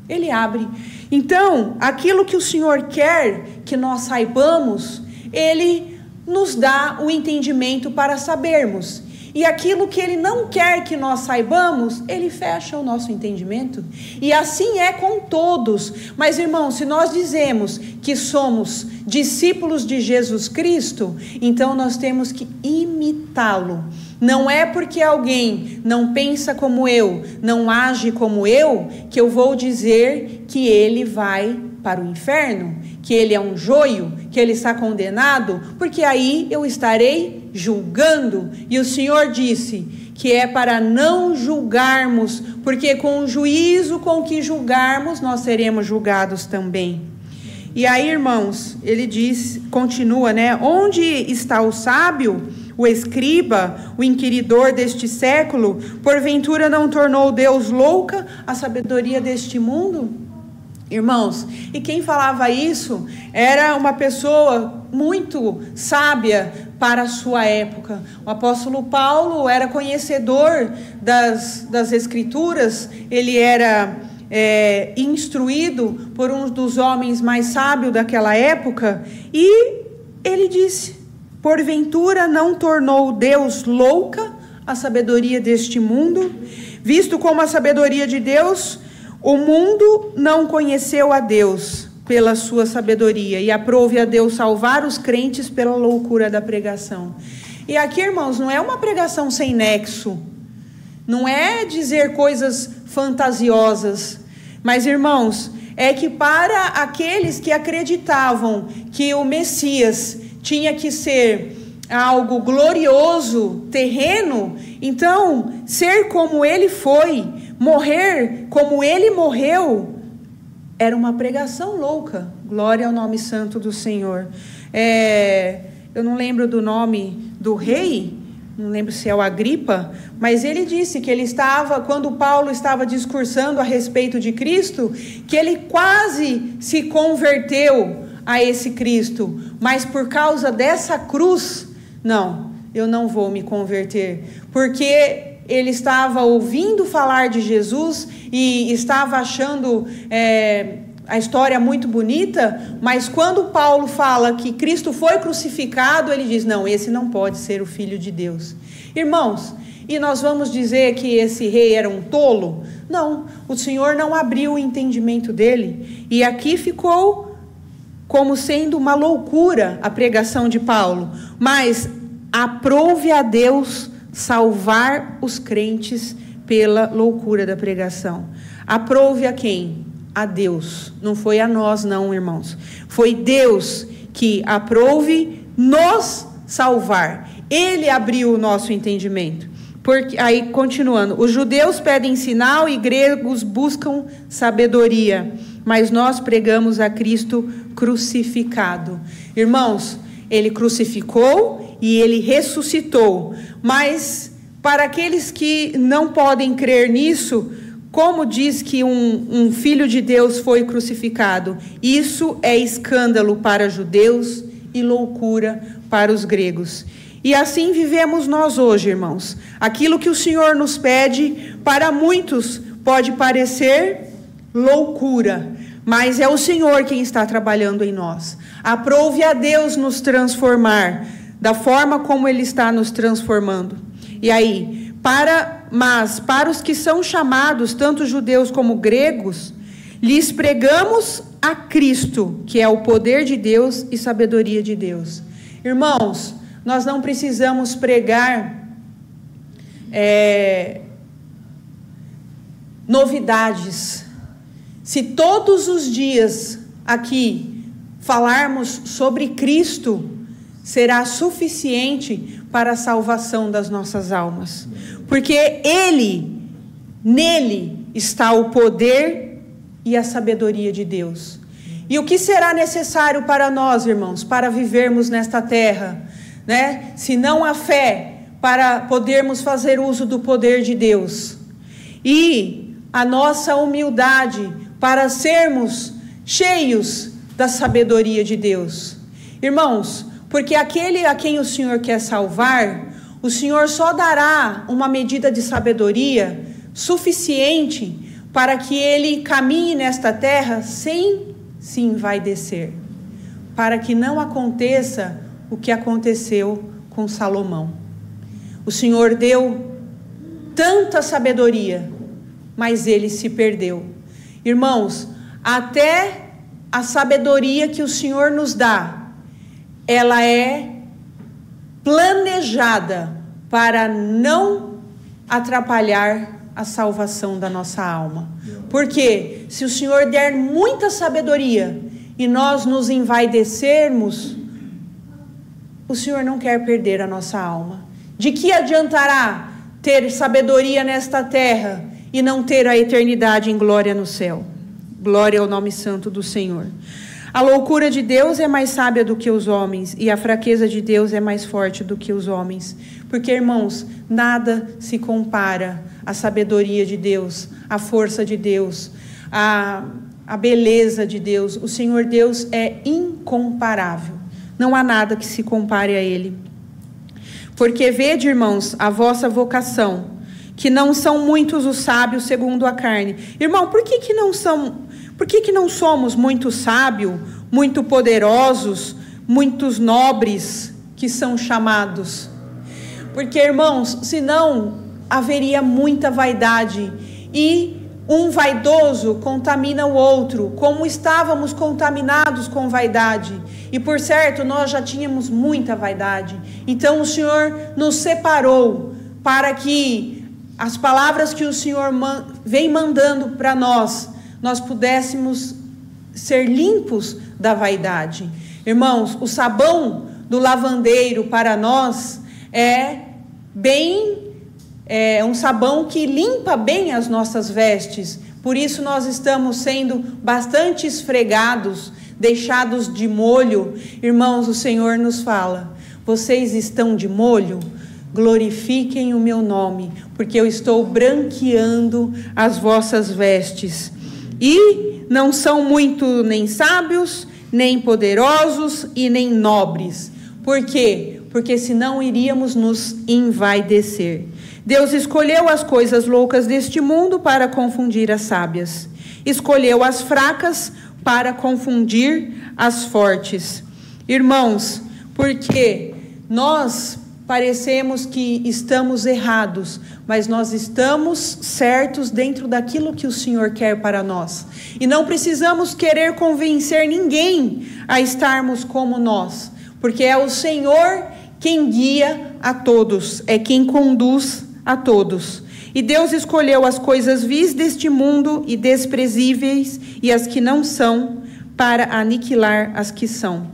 Ele abre. Então, aquilo que o Senhor quer que nós saibamos, Ele nos dá o entendimento para sabermos. E aquilo que Ele não quer que nós saibamos, Ele fecha o nosso entendimento. E assim é com todos. Mas, irmãos, se nós dizemos que somos discípulos de Jesus Cristo, então nós temos que imitá-lo. Não é porque alguém não pensa como eu, não age como eu, que eu vou dizer que ele vai para o inferno, que ele é um joio, que ele está condenado, porque aí eu estarei julgando. E o Senhor disse que é para não julgarmos, porque com o juízo com que julgarmos, nós seremos julgados também. E aí, irmãos, ele diz, continua, né? Onde está o sábio, o escriba, o inquiridor deste século? Porventura não tornou Deus louca a sabedoria deste mundo? Irmãos, e quem falava isso era uma pessoa muito sábia para a sua época. O apóstolo Paulo era conhecedor das Escrituras, ele era instruído por um dos homens mais sábios daquela época, e ele disse: porventura não tornou Deus louca a sabedoria deste mundo? Visto como a sabedoria de Deus, o mundo não conheceu a Deus pela sua sabedoria, e aprove a Deus salvar os crentes pela loucura da pregação. E aqui, irmãos, não é uma pregação sem nexo, não é dizer coisas fantasiosas, mas, irmãos, é que para aqueles que acreditavam que o Messias tinha que ser algo glorioso, terreno, então, ser como ele foi, morrer como ele morreu, era uma pregação louca. Glória ao nome santo do Senhor. Eu não lembro do nome do rei, não lembro se é o Agripa, mas ele disse que ele estava, quando Paulo estava discursando a respeito de Cristo, que ele quase se converteu a esse Cristo, mas por causa dessa cruz, não, eu não vou me converter, porque ele estava ouvindo falar de Jesus e estava achando a história muito bonita, mas quando Paulo fala que Cristo foi crucificado, ele diz: não, esse não pode ser o Filho de Deus. Irmãos, e nós vamos dizer que esse rei era um tolo? Não, o Senhor não abriu o entendimento dele, e aqui ficou como sendo uma loucura a pregação de Paulo, mas aprove a Deus salvar os crentes pela loucura da pregação. Aprove a quem? A Deus. Não foi a nós, não, irmãos. Foi Deus que aprove nos salvar. Ele abriu o nosso entendimento. Porque, aí, continuando, os judeus pedem sinal e gregos buscam sabedoria, mas nós pregamos a Cristo crucificado. Irmãos, ele crucificou e ele ressuscitou, mas para aqueles que não podem crer nisso, como diz que um filho de Deus foi crucificado? Isso é escândalo para judeus e loucura para os gregos. E assim vivemos nós hoje, irmãos. Aquilo que o Senhor nos pede, para muitos pode parecer loucura, mas é o Senhor quem está trabalhando em nós. Aprove a Deus nos transformar da forma como Ele está nos transformando. E aí, mas para os que são chamados, tanto judeus como gregos, lhes pregamos a Cristo, que é o poder de Deus e sabedoria de Deus. Irmãos, nós não precisamos pregar novidades. Se todos os dias aqui falarmos sobre Cristo, será suficiente para a salvação das nossas almas, porque nele está o poder e a sabedoria de Deus. E o que será necessário para nós, irmãos, para vivermos nesta terra, né? Se não a fé, para podermos fazer uso do poder de Deus, e a nossa humildade para sermos cheios da sabedoria de Deus. Irmãos, porque aquele a quem o Senhor quer salvar, o Senhor só dará uma medida de sabedoria suficiente para que ele caminhe nesta terra sem se envaidecer, para que não aconteça o que aconteceu com Salomão. O Senhor deu tanta sabedoria, mas ele se perdeu. Irmãos, até a sabedoria que o Senhor nos dá, ela é planejada para não atrapalhar a salvação da nossa alma. Porque se o Senhor der muita sabedoria e nós nos envaidecermos, o Senhor não quer perder a nossa alma. De que adiantará ter sabedoria nesta terra e não ter a eternidade em glória no céu? Glória ao nome santo do Senhor. A loucura de Deus é mais sábia do que os homens, e a fraqueza de Deus é mais forte do que os homens. Porque, irmãos, nada se compara à sabedoria de Deus, à força de Deus, à beleza de Deus. O Senhor Deus é incomparável. Não há nada que se compare a Ele. Porque vede, irmãos, a vossa vocação, que não são muitos os sábios segundo a carne. Irmão, por que não somos muito sábios, muito poderosos, muitos nobres que são chamados? Porque, irmãos, senão haveria muita vaidade e um vaidoso contamina o outro, como estávamos contaminados com vaidade. E por certo, nós já tínhamos muita vaidade. Então o Senhor nos separou para que as palavras que o Senhor vem mandando para nós pudéssemos ser limpos da vaidade. Irmãos, o sabão do lavandeiro para nós é um sabão que limpa bem as nossas vestes. Por isso nós estamos sendo bastante esfregados, deixados de molho. Irmãos, o Senhor nos fala: vocês estão de molho? Glorifiquem o meu nome, porque eu estou branqueando as vossas vestes. E não são muito nem sábios, nem poderosos e nem nobres. Por quê? Porque senão iríamos nos envaidecer. Deus escolheu as coisas loucas deste mundo para confundir as sábias. Escolheu as fracas para confundir as fortes. Irmãos, porque nós parecemos que estamos errados, mas nós estamos certos dentro daquilo que o Senhor quer para nós. E não precisamos querer convencer ninguém a estarmos como nós, porque é o Senhor quem guia a todos, é quem conduz a todos. E Deus escolheu as coisas vis deste mundo e desprezíveis e as que não são, para aniquilar as que são.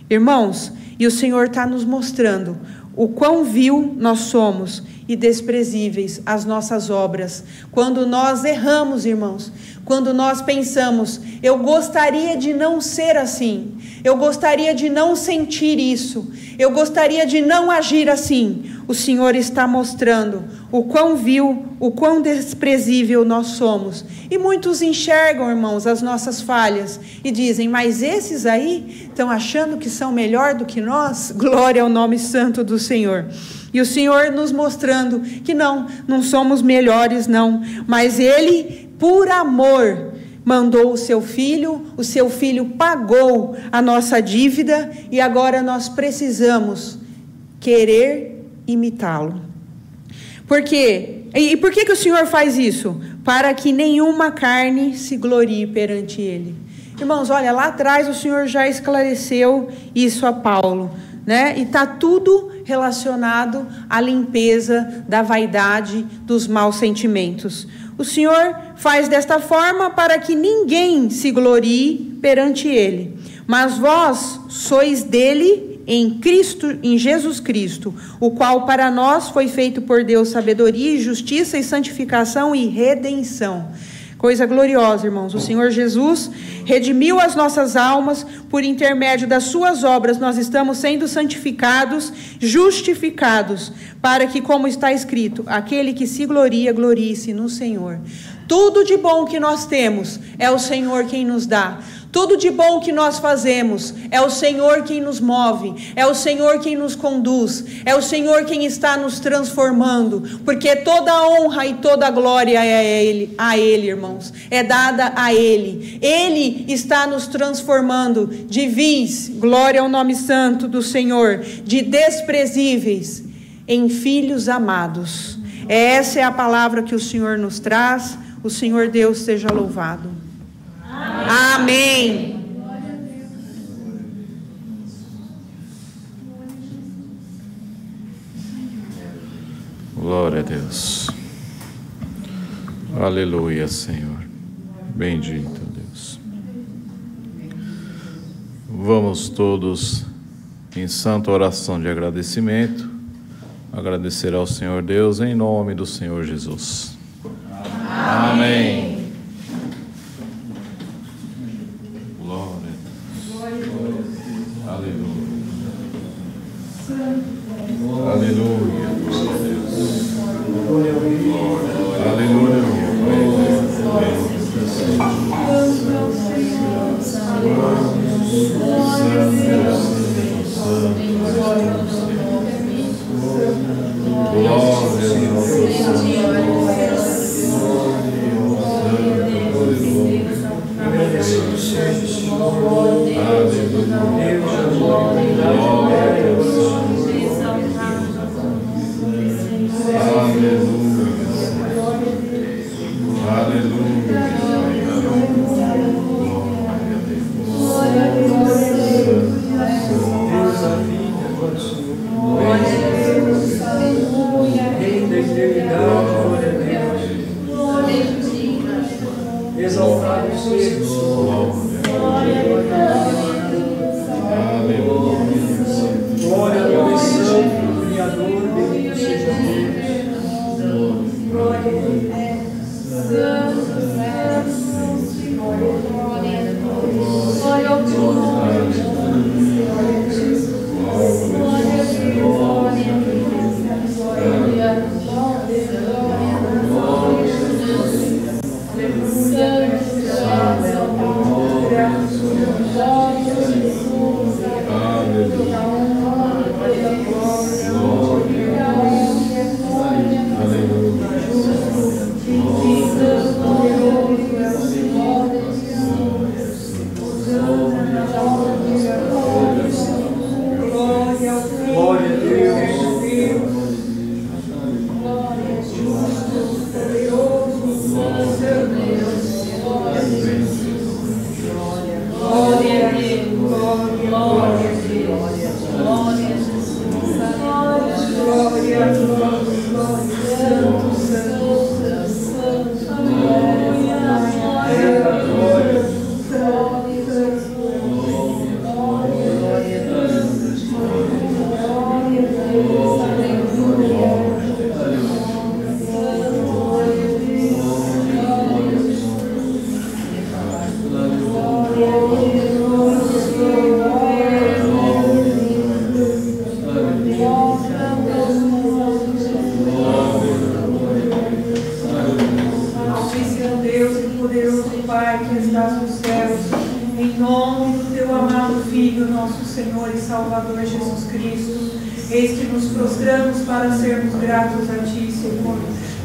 Irmãos, e o Senhor está nos mostrando o quão vil nós somos e desprezíveis as nossas obras. Quando nós erramos, irmãos, quando nós pensamos: eu gostaria de não ser assim, eu gostaria de não sentir isso, eu gostaria de não agir assim, o Senhor está mostrando o quão vil, o quão desprezível nós somos. E muitos enxergam, irmãos, as nossas falhas e dizem: mas esses aí estão achando que são melhor do que nós? Glória ao nome santo do Senhor. E o Senhor nos mostrando que não somos melhores não, mas Ele, por amor, mandou o seu filho pagou a nossa dívida e agora nós precisamos querer imitá-lo. Por quê? E por que o Senhor faz isso? Para que nenhuma carne se glorie perante Ele. Irmãos, olha, lá atrás o Senhor já esclareceu isso a Paulo, né? E está tudo relacionado à limpeza da vaidade, dos maus sentimentos. O Senhor faz desta forma para que ninguém se glorie perante Ele. Mas vós sois dele em Cristo, em Jesus Cristo, o qual para nós foi feito por Deus sabedoria e justiça e santificação e redenção. Coisa gloriosa, irmãos. O Senhor Jesus redimiu as nossas almas por intermédio das suas obras. Nós estamos sendo santificados, justificados, para que, como está escrito, aquele que se gloria, glorie-se no Senhor. Tudo de bom que nós temos é o Senhor quem nos dá. Tudo de bom que nós fazemos é o Senhor quem nos move, é o Senhor quem nos conduz, é o Senhor quem está nos transformando, porque toda a honra e toda a glória é a Ele, irmãos, é dada a Ele. Ele está nos transformando de vis, glória ao nome santo do Senhor, de desprezíveis em filhos amados. Essa é a palavra que o Senhor nos traz. O Senhor Deus seja louvado. Amém. Glória a Deus. Aleluia, Senhor. Bendito Deus. Vamos todos em santa oração de agradecimento, agradecer ao Senhor Deus em nome do Senhor Jesus. Amém. Glória a Deus. Aleluia. Aleluia. Glória a Deus. Aleluia.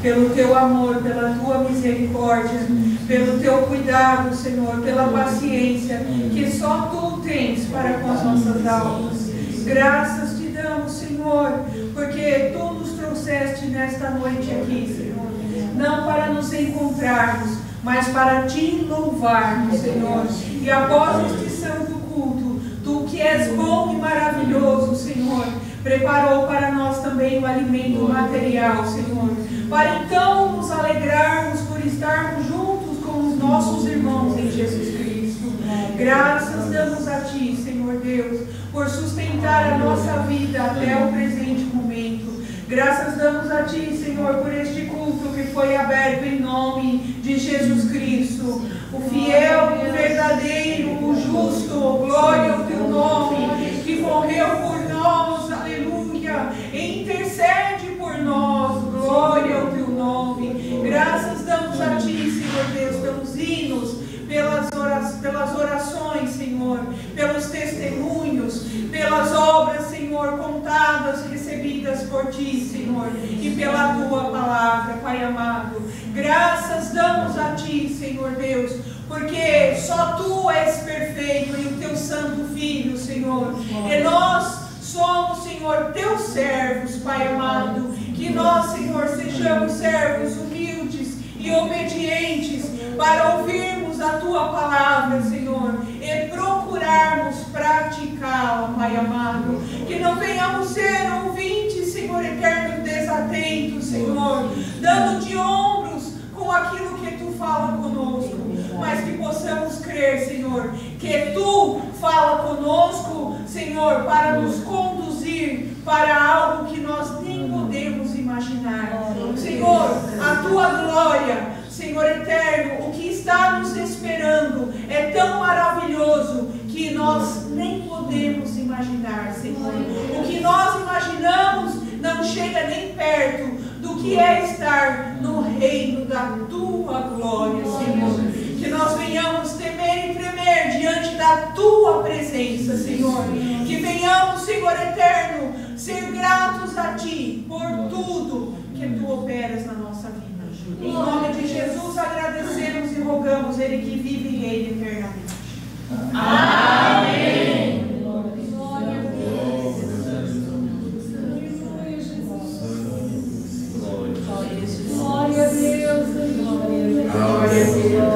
Pelo teu amor, pela tua misericórdia, pelo teu cuidado, Senhor, pela paciência que só tu tens para com as nossas almas. Graças te damos, Senhor, porque tu nos trouxeste nesta noite aqui, Senhor, não para nos encontrarmos, mas para te louvarmos, Senhor. E após este santo culto, tu que és bom e maravilhoso, Senhor, preparou para nós também o alimento material, Senhor, para então nos alegrarmos por estarmos juntos com os nossos irmãos em Jesus Cristo. Graças damos a Ti, Senhor Deus, por sustentar a nossa vida até o presente momento. Graças damos a Ti, Senhor, por este culto que foi aberto em nome de Jesus Cristo, o fiel, o verdadeiro, o justo. Glória ao Teu nome, que morreu por nós, aleluia, e intercede por nós. Glória ao Teu nome. Graças damos a Ti, Senhor Deus, pelos hinos, pelas orações, Senhor, pelos testemunhos, pelas obras, Senhor, contadas, recebidas por Ti, Senhor, e pela Tua palavra, Pai amado. Graças damos a Ti, Senhor Deus, porque só Tu és perfeito e o Teu Santo Filho, Senhor, e nós somos, Senhor, Teus servos, Pai amado. Que nós, Senhor, sejamos servos humildes e obedientes para ouvirmos a Tua palavra, Senhor, e procurarmos praticá-la, Pai amado. Que não venhamos ser ouvintes, Senhor eterno, desatentos, Senhor, dando de ombros com aquilo Senhor, para nos conduzir para algo que nós nem podemos imaginar. Senhor, a tua glória, Senhor eterno, o que está nos esperando é tão maravilhoso que nós nem podemos imaginar, Senhor. O que nós imaginamos não chega nem perto do que é estar no reino da tua glória, Senhor. Que nós venhamos temer e tremer diante da tua presença, Senhor. Que venhamos, Senhor eterno, ser gratos a ti por tudo que tu operas na nossa vida. Em nome de Jesus agradecemos e rogamos, Ele que vive e reina eternamente. Amém. Glória a Deus. Glória a Deus.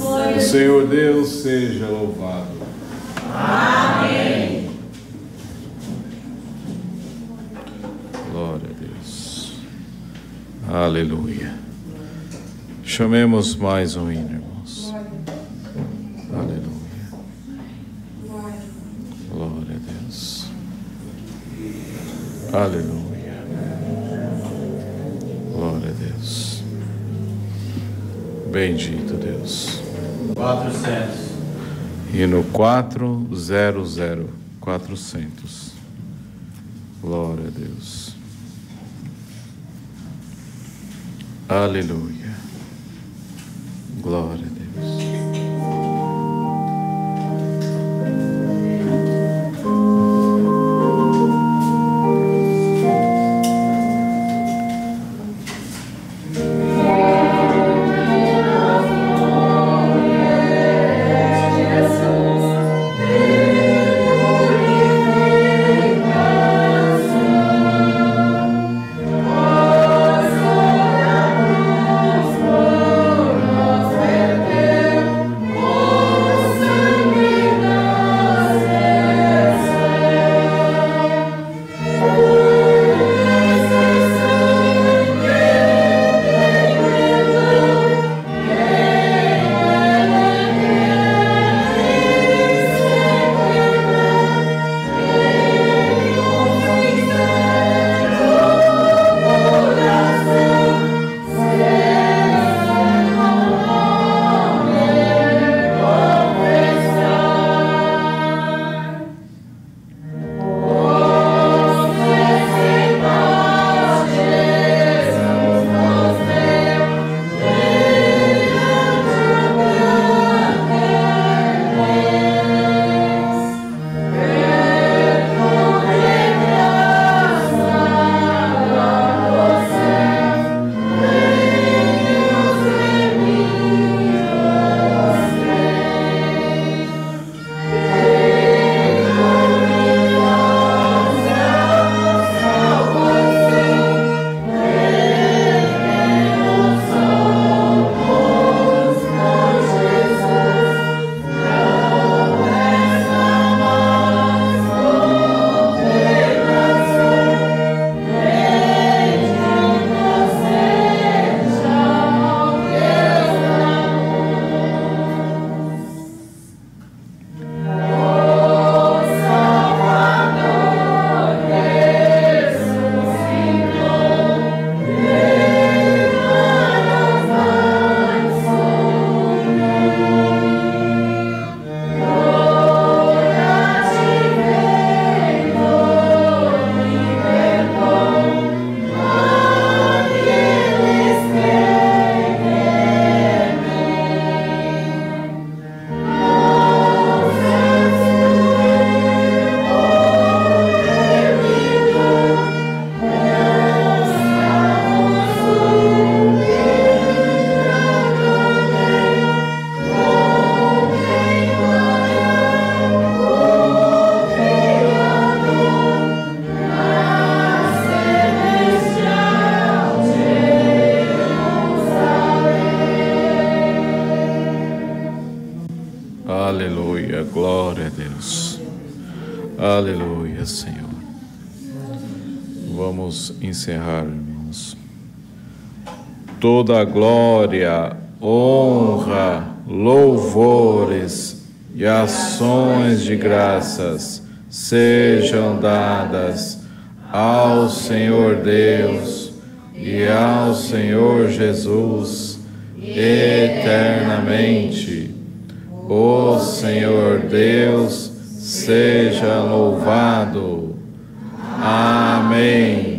Glória a O Senhor Deus seja louvado. Amém. Glória a Deus. Aleluia. Chamemos mais um hino, irmãos. Aleluia. Glória a Deus. Aleluia. Glória a Deus. Bendito Deus. 400. Hino 400. 400. Glória a Deus. Aleluia. Glória a Deus. Aleluia, glória a Deus. Aleluia, Senhor. Vamos encerrar, irmãos. Toda a glória, honra, louvores e ações de graças sejam dadas ao Senhor Deus e ao Senhor Jesus eternamente. O Senhor Deus seja louvado. Amém.